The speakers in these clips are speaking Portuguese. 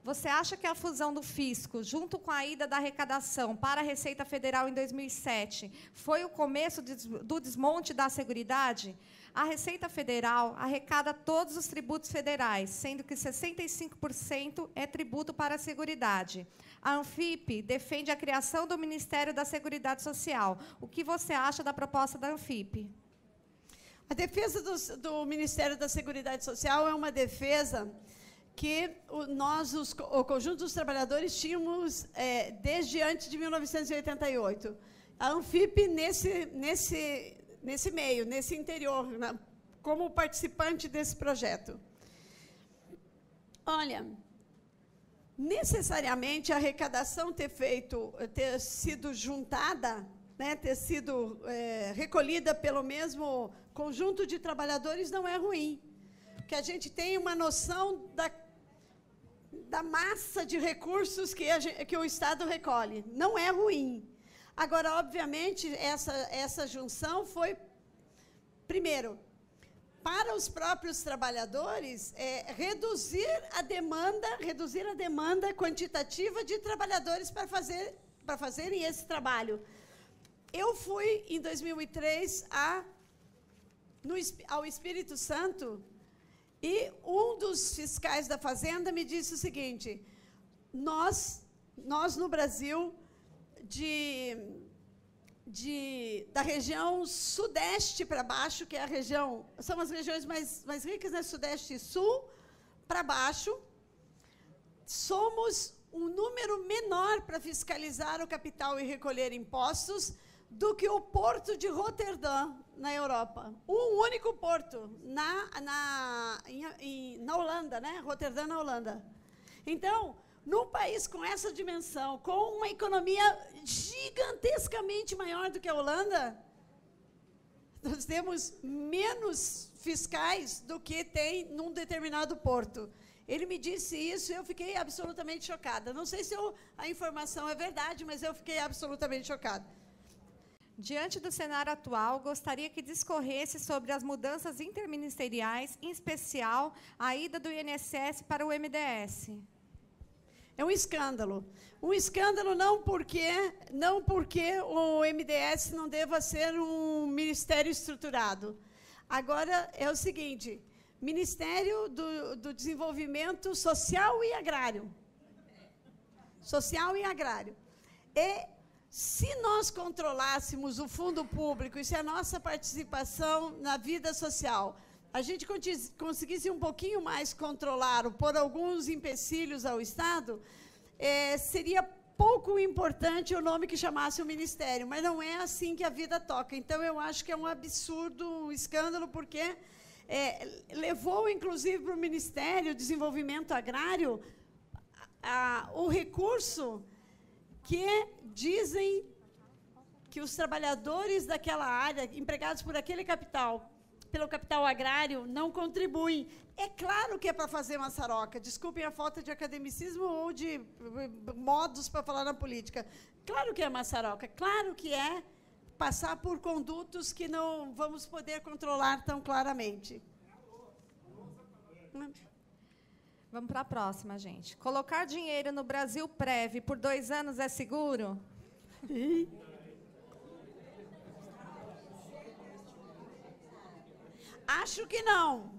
Você acha que a fusão do fisco, junto com a ida da arrecadação para a Receita Federal em 2007, foi o começo do desmonte da Seguridade? A Receita Federal arrecada todos os tributos federais, sendo que 65% é tributo para a Seguridade. A Anfip defende a criação do Ministério da Seguridade Social. O que você acha da proposta da Anfip? A defesa do Ministério da Seguridade Social é uma defesa que o conjunto dos trabalhadores, tínhamos desde antes de 1988. A Anfip, nesse meio, nesse interior, como participante desse projeto. Olha, necessariamente a arrecadação ter sido juntada, né, ter sido recolhida pelo mesmo conjunto de trabalhadores não é ruim. Que a gente tem uma noção da massa de recursos que o Estado recolhe. Não é ruim. Agora, obviamente, essa junção foi, primeiro, para os próprios trabalhadores, reduzir a demanda quantitativa de trabalhadores para fazerem esse trabalho. Eu fui, em 2003, ao Espírito Santo, e um dos fiscais da Fazenda me disse o seguinte: nós no Brasil, da região sudeste para baixo, que é a região, são as regiões mais ricas, né, sudeste e sul, para baixo, somos um número menor para fiscalizar o capital e recolher impostos do que o porto de Roterdã, na Europa. Um único porto, na Holanda, né? Roterdã, na Holanda. Então, num país com essa dimensão, com uma economia gigantescamente maior do que a Holanda, nós temos menos fiscais do que tem num determinado porto. Ele me disse isso e eu fiquei absolutamente chocada. Não sei se a informação é verdade, mas eu fiquei absolutamente chocada. Diante do cenário atual, gostaria que discorresse sobre as mudanças interministeriais, em especial a ida do INSS para o MDS. É um escândalo. Um escândalo não porque o MDS não deva ser um ministério estruturado. Agora, é o seguinte: Ministério do Desenvolvimento Social e Agrário. Social e Agrário. Se nós controlássemos o fundo público e se a nossa participação na vida social, a gente conseguisse um pouquinho mais controlar ou pôr alguns empecilhos ao Estado, seria pouco importante o nome que chamasse o Ministério, mas não é assim que a vida toca. Então, eu acho que é um absurdo, um escândalo, porque levou, inclusive, para o Ministério do Desenvolvimento Agrário o recurso que dizem que os trabalhadores daquela área, empregados por aquele capital, pelo capital agrário, não contribuem. É claro que é para fazer maçaroca. Desculpem a falta de academicismo ou de modos para falar na política. Claro que é maçaroca. Claro que é passar por condutos que não vamos poder controlar tão claramente. Vamos para a próxima, gente. Colocar dinheiro no Brasil Prev por 2 anos é seguro? Acho que não.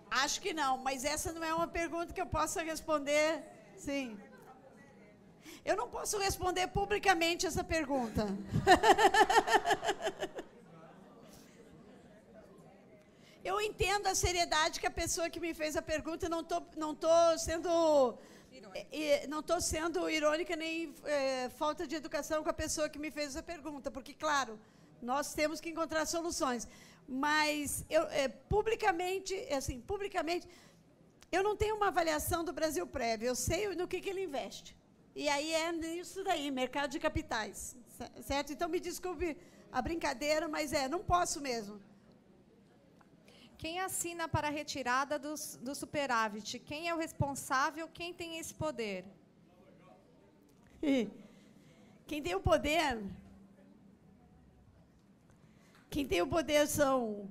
Acho que não, mas essa não é uma pergunta que eu possa responder. Sim. Eu não posso responder publicamente essa pergunta. Eu entendo a seriedade que a pessoa que me fez a pergunta, não estou sendo irônica nem falta de educação com a pessoa que me fez essa pergunta, porque, claro, nós temos que encontrar soluções. Mas, publicamente, eu não tenho uma avaliação do Brasil Prev, eu sei no que ele investe. E aí é nisso daí, mercado de capitais, certo? Então, me desculpe a brincadeira, mas não posso mesmo. Quem assina para a retirada do superávit? Quem é o responsável? Quem tem esse poder? Quem tem o poder... Quem tem o poder são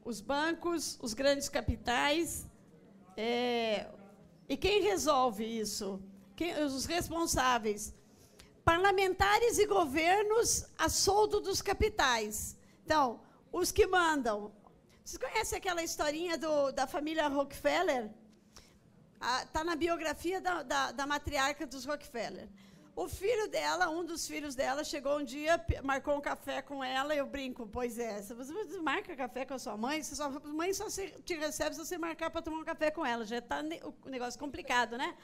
os bancos, os grandes capitais, E quem resolve isso? Os responsáveis? Parlamentares e governos a soldo dos capitais. Então, os que mandam. Vocês conhecem aquela historinha da família Rockefeller? Está na biografia da matriarca dos Rockefeller. O filho dela, um dos filhos dela, chegou um dia, marcou um café com ela, e eu brinco, pois é, se você marca café com a sua mãe, sua mãe só te recebe se você marcar para tomar um café com ela. Já está o negócio complicado, né?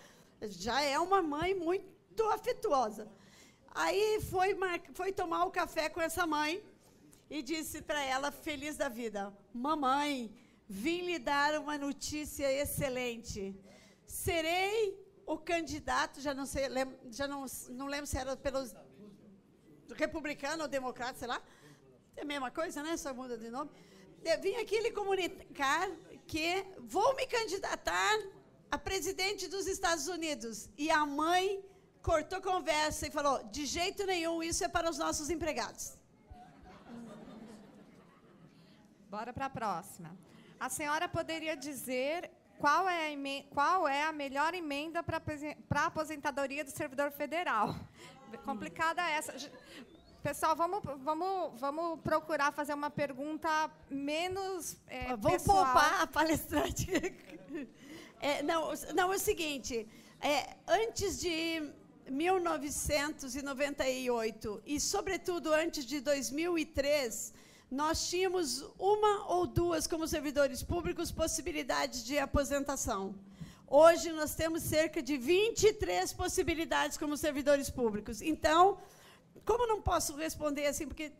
Já é uma mãe muito afetuosa. Aí foi tomar o café com essa mãe e disse para ela, feliz da vida, mamãe, vim lhe dar uma notícia excelente. Serei o candidato, já não sei, não lembro se era pelo republicano ou democrata, sei lá. É a mesma coisa, né? Só muda de nome. Eu vim aqui lhe comunicar que vou me candidatar a presidente dos Estados Unidos. E a mãe cortou conversa e falou, de jeito nenhum, isso é para os nossos empregados. Bora para a próxima. A senhora poderia dizer qual é a melhor emenda para a aposentadoria do servidor federal? Complicada essa. Pessoal, vamos procurar fazer uma pergunta menos vamos pessoal. Poupar a palestrante. Não, é o seguinte, antes de 1998 e, sobretudo, antes de 2003, nós tínhamos uma ou duas, como servidores públicos, possibilidades de aposentação. Hoje, nós temos cerca de 23 possibilidades como servidores públicos. Então, como não posso responder assim, porque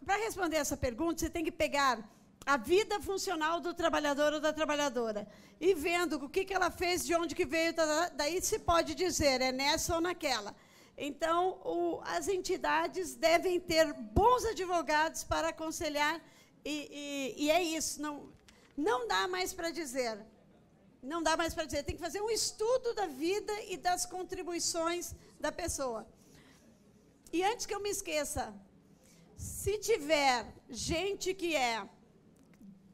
para responder essa pergunta, você tem que pegar a vida funcional do trabalhador ou da trabalhadora e vendo o que ela fez, de onde que veio, daí se pode dizer, é nessa ou naquela. Então, as entidades devem ter bons advogados para aconselhar, e é isso, não dá mais para dizer. Não dá mais para dizer, tem que fazer um estudo da vida e das contribuições da pessoa. E antes que eu me esqueça, se tiver gente que é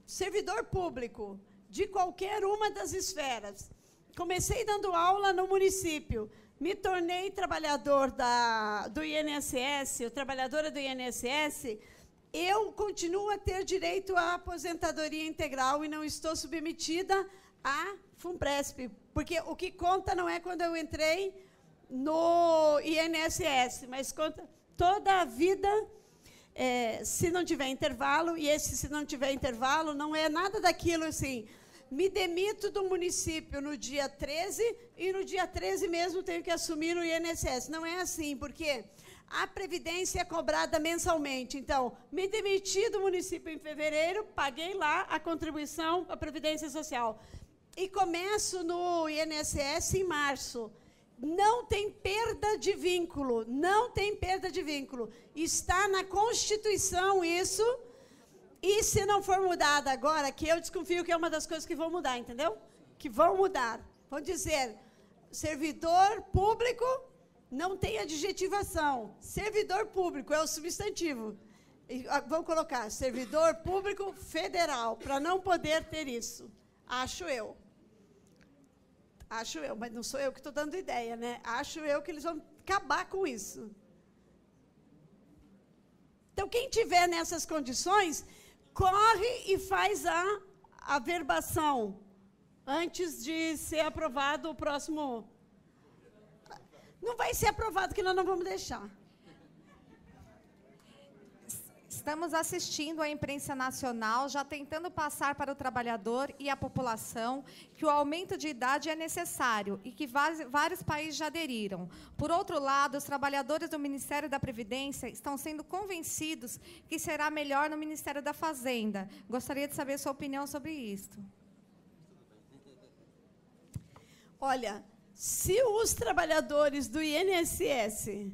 servidor público de qualquer uma das esferas, comecei dando aula no município, me tornei trabalhador do INSS, ou trabalhadora do INSS, eu continuo a ter direito à aposentadoria integral e não estou submetida à FUNPRESP, porque o que conta não é quando eu entrei no INSS, mas conta toda a vida, se não tiver intervalo, e se não tiver intervalo, não é nada daquilo assim, me demito do município no dia 13 e no dia 13 mesmo tenho que assumir no INSS. Não é assim, porque a previdência é cobrada mensalmente. Então, me demiti do município em fevereiro, paguei lá a contribuição à Previdência Social. E começo no INSS em março. Não tem perda de vínculo, não tem perda de vínculo. Está na Constituição isso. E se não for mudada agora, que eu desconfio que é uma das coisas que vão mudar, entendeu? Que vão mudar. Vão dizer, servidor público não tem adjetivação. Servidor público é o substantivo. E vão colocar servidor público federal, para não poder ter isso. Acho eu. Acho eu, mas não sou eu que estou dando ideia, né? Acho eu que eles vão acabar com isso. Então, quem tiver nessas condições, corre e faz a averbação antes de ser aprovado o próximo. Não vai ser aprovado, que nós não vamos deixar. Estamos assistindo à imprensa nacional, já tentando passar para o trabalhador e a população que o aumento de idade é necessário e que vários países já aderiram. Por outro lado, os trabalhadores do Ministério da Previdência estão sendo convencidos que será melhor no Ministério da Fazenda. Gostaria de saber sua opinião sobre isso. Olha, se os trabalhadores do INSS,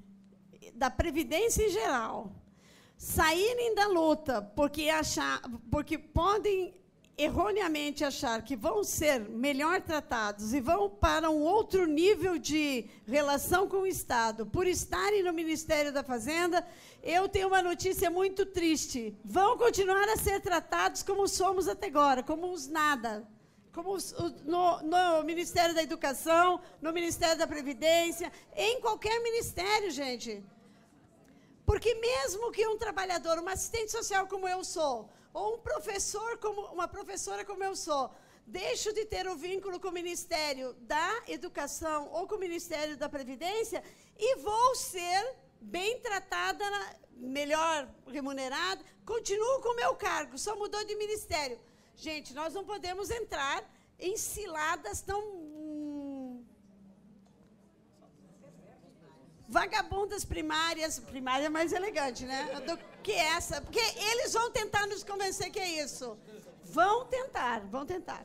da Previdência em geral, saírem da luta porque podem erroneamente achar que vão ser melhor tratados e vão para um outro nível de relação com o Estado, por estarem no Ministério da Fazenda, eu tenho uma notícia muito triste. Vão continuar a ser tratados como somos até agora, como uns nada. como no Ministério da Educação, no Ministério da Previdência, em qualquer ministério, gente. Porque mesmo que um trabalhador, uma assistente social como eu sou, ou um professor, uma professora como eu sou, deixo de ter o vínculo com o Ministério da Educação ou com o Ministério da Previdência e vou ser bem tratada, melhor remunerada, continuo com o meu cargo, só mudou de ministério. Gente, nós não podemos entrar em ciladas tão vagabundas primárias, primária mais elegante, né? Do que essa, porque eles vão tentar nos convencer que é isso. Vão tentar, vão tentar.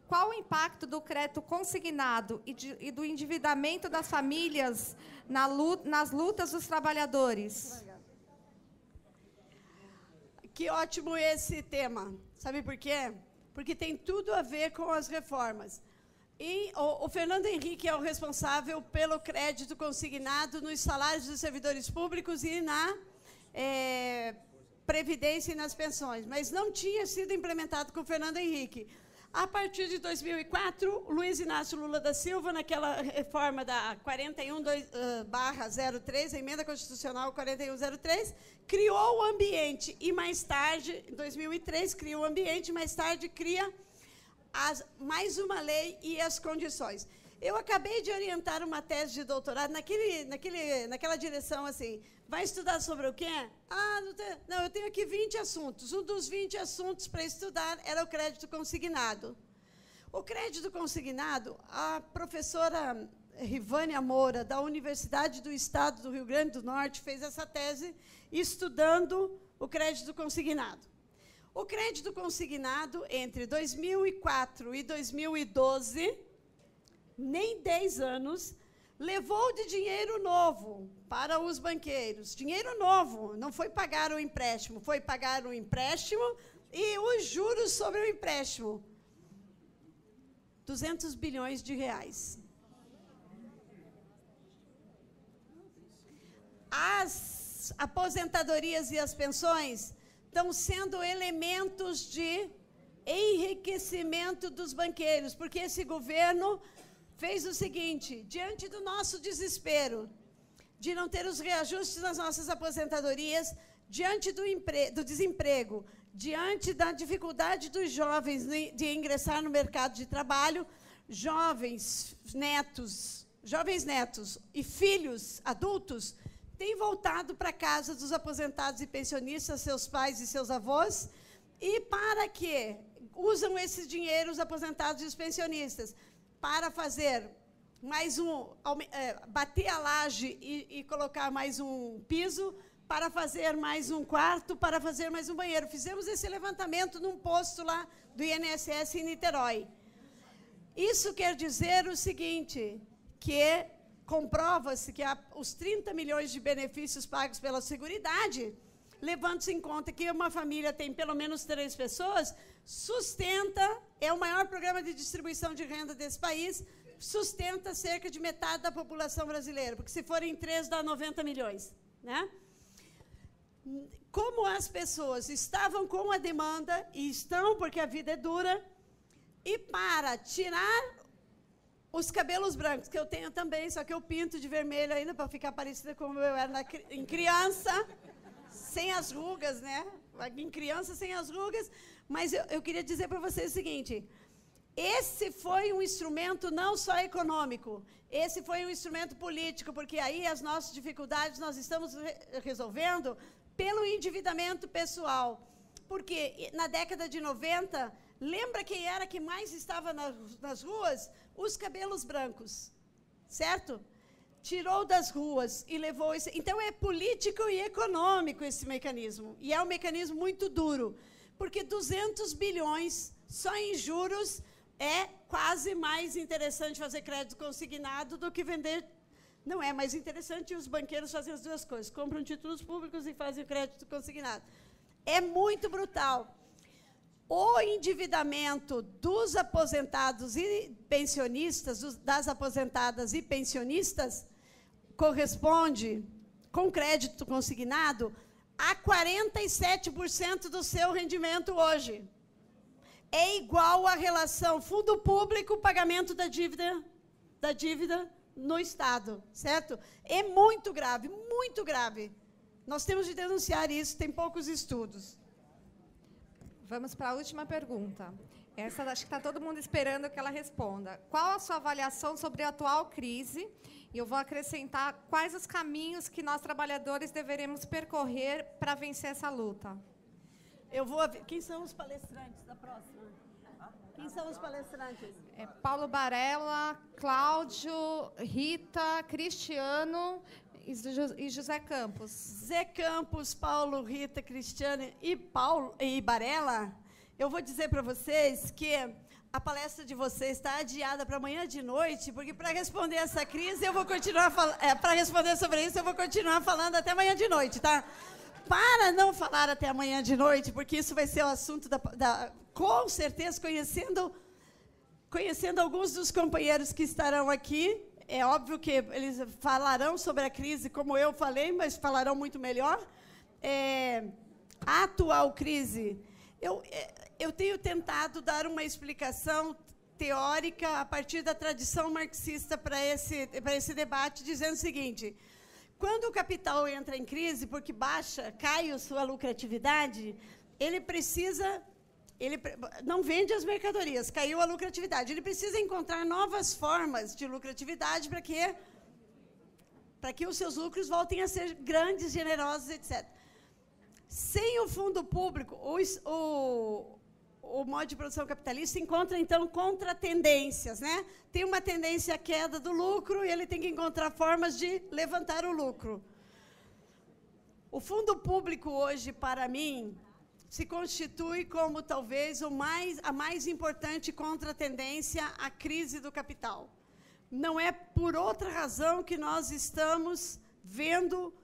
Qual o impacto do crédito consignado e do endividamento das famílias nas lutas dos trabalhadores? Que ótimo esse tema. Sabe por quê? Porque tem tudo a ver com as reformas. E o Fernando Henrique é o responsável pelo crédito consignado nos salários dos servidores públicos e na Previdência e nas pensões. Mas não tinha sido implementado com o Fernando Henrique. A partir de 2004, Luiz Inácio Lula da Silva, naquela reforma da 41/03, a emenda constitucional 4103, criou o ambiente e mais tarde, em 2003, criou o ambiente e mais tarde cria mais uma lei e as condições. Eu acabei de orientar uma tese de doutorado naquela direção assim. Vai estudar sobre o quê? Não, eu tenho aqui 20 assuntos. Um dos 20 assuntos para estudar era o crédito consignado. O crédito consignado, a professora Rivânia Moura, da Universidade do Estado do Rio Grande do Norte, fez essa tese estudando o crédito consignado. O crédito consignado, entre 2004 e 2012, nem 10 anos, levou de dinheiro novo para os banqueiros. Dinheiro novo, não foi pagar o empréstimo, foi pagar o empréstimo e os juros sobre o empréstimo. 200 bilhões de reais. As aposentadorias e as pensões estão sendo elementos de enriquecimento dos banqueiros, porque esse governo fez o seguinte, diante do nosso desespero, de não ter os reajustes das nossas aposentadorias, diante do desemprego, diante da dificuldade dos jovens de ingressar no mercado de trabalho, jovens netos e filhos adultos têm voltado para a casa dos aposentados e pensionistas, seus pais e seus avós, e para quê? Usam esses dinheiros os aposentados e os pensionistas para fazer mais bater a laje e colocar mais um piso, para fazer mais um quarto, para fazer mais um banheiro. Fizemos esse levantamento num posto lá do INSS em Niterói. Isso quer dizer o seguinte, que comprova-se que os 30 milhões de benefícios pagos pela Seguridade, levando-se em conta que uma família tem pelo menos 3 pessoas, sustenta, é o maior programa de distribuição de renda desse país, sustenta cerca de metade da população brasileira, porque se forem 3 dá 90 milhões, né? Como as pessoas estavam com a demanda, e estão porque a vida é dura, e para tirar os cabelos brancos, que eu tenho também, só que eu pinto de vermelho ainda para ficar parecida como eu era em criança, sem as rugas, né? Em criança, sem as rugas. Mas eu queria dizer para vocês o seguinte, esse foi um instrumento não só econômico, esse foi um instrumento político, porque aí as nossas dificuldades nós estamos resolvendo pelo endividamento pessoal. Porque na década de 90, lembra quem era que mais estava nas ruas? Os cabelos brancos, certo? Tirou das ruas e levou esse... Então, é político e econômico esse mecanismo. E é um mecanismo muito duro, porque 200 bilhões só em juros é quase mais interessante fazer crédito consignado do que vender. Não é mais interessante, os banqueiros fazem as duas coisas, compram títulos públicos e fazem o crédito consignado. É muito brutal. O endividamento dos aposentados e pensionistas, das aposentadas e pensionistas, corresponde, com crédito consignado, a 47% do seu rendimento hoje. é igual à relação fundo público, pagamento da dívida no Estado, certo? É muito grave, muito grave. Nós temos de denunciar isso, tem poucos estudos. Vamos para a última pergunta. Essa acho que está todo mundo esperando que ela responda. Qual a sua avaliação sobre a atual crise? E eu vou acrescentar quais os caminhos que nós, trabalhadores, deveremos percorrer para vencer essa luta. Eu vou... Quem são os palestrantes da próxima? Quem são os palestrantes? Paulo Barella, Cláudio, Rita, Cristiano e José Campos. Zé Campos, Paulo, Rita, Cristiano e Barella. Eu vou dizer para vocês que a palestra de vocês está adiada para amanhã de noite, porque para responder essa crise eu vou continuar para responder sobre isso eu vou continuar falando até amanhã de noite, tá? Para não falar até amanhã de noite, porque isso vai ser o assunto com certeza, conhecendo alguns dos companheiros que estarão aqui, é óbvio que eles falarão sobre a crise como eu falei, mas falarão muito melhor. A atual crise, eu tenho tentado dar uma explicação teórica a partir da tradição marxista para esse debate, dizendo o seguinte: quando o capital entra em crise, porque cai a sua lucratividade, ele não vende as mercadorias, caiu a lucratividade. Ele precisa encontrar novas formas de lucratividade para que os seus lucros voltem a ser grandes, generosos, etc. Sem o fundo público, o modo de produção capitalista encontra, então, contratendências, né? Tem uma tendência à queda do lucro e ele tem que encontrar formas de levantar o lucro. O fundo público hoje, para mim, se constitui como talvez a mais importante contratendência à crise do capital. Não é por outra razão que nós estamos vendo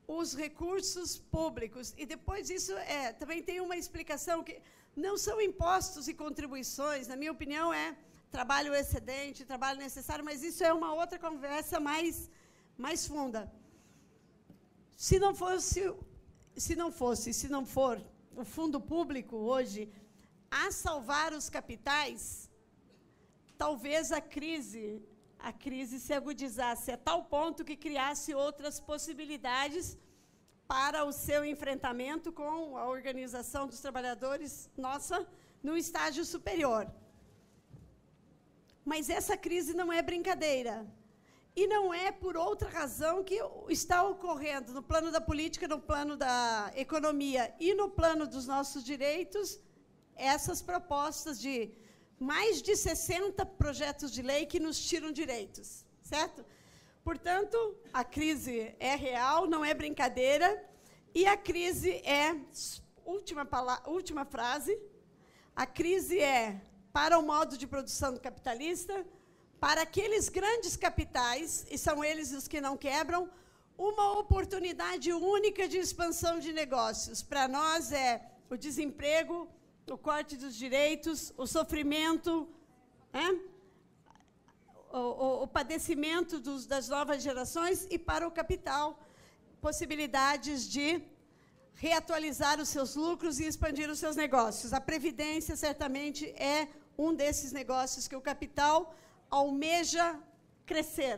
os recursos públicos. E depois isso também tem uma explicação que não são impostos e contribuições, na minha opinião, trabalho excedente, trabalho necessário, mas isso é uma outra conversa mais funda. Se não for o fundo público hoje a salvar os capitais, talvez a crise se agudizasse a tal ponto que criasse outras possibilidades para o seu enfrentamento com a organização dos trabalhadores, nossa, no estágio superior. Mas essa crise não é brincadeira. E não é por outra razão que está ocorrendo no plano da política, no plano da economia e no plano dos nossos direitos, essas propostas de mais de 60 projetos de lei que nos tiram direitos, certo? Portanto, a crise é real, não é brincadeira, e a crise última frase, a crise para o modo de produção capitalista, para aqueles grandes capitais, e são eles os que não quebram, uma oportunidade única de expansão de negócios. Para nós o desemprego, o corte dos direitos, o sofrimento, o padecimento das novas gerações, e para o capital, possibilidades de reatualizar os seus lucros e expandir os seus negócios. A previdência, certamente, é um desses negócios que o capital almeja crescer.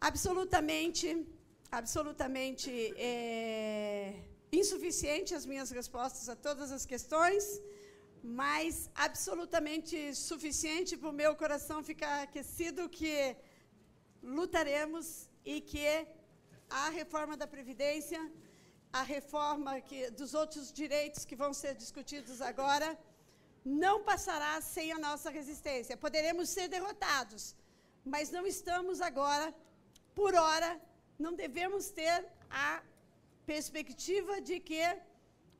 Absolutamente insuficiente as minhas respostas a todas as questões, mas absolutamente suficiente para o meu coração ficar aquecido que lutaremos e que a reforma da Previdência, a reforma dos outros direitos que vão ser discutidos agora, não passará sem a nossa resistência. Poderemos ser derrotados, mas não estamos agora, por hora, não devemos ter a perspectiva de que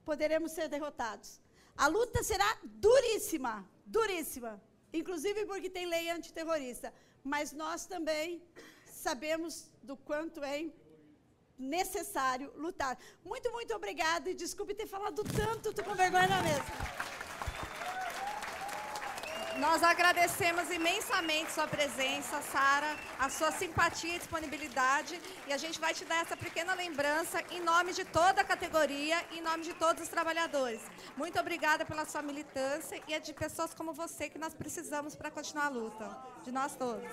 poderemos ser derrotados. A luta será duríssima, duríssima, inclusive porque tem lei antiterrorista, mas nós também sabemos do quanto é necessário lutar. Muito, muito obrigada e desculpe ter falado tanto, estou com vergonha na mesa. Nós agradecemos imensamente sua presença, Sara, a sua simpatia e disponibilidade, e a gente vai te dar essa pequena lembrança em nome de toda a categoria e em nome de todos os trabalhadores. Muito obrigada pela sua militância e é de pessoas como você que nós precisamos para continuar a luta, de nós todos.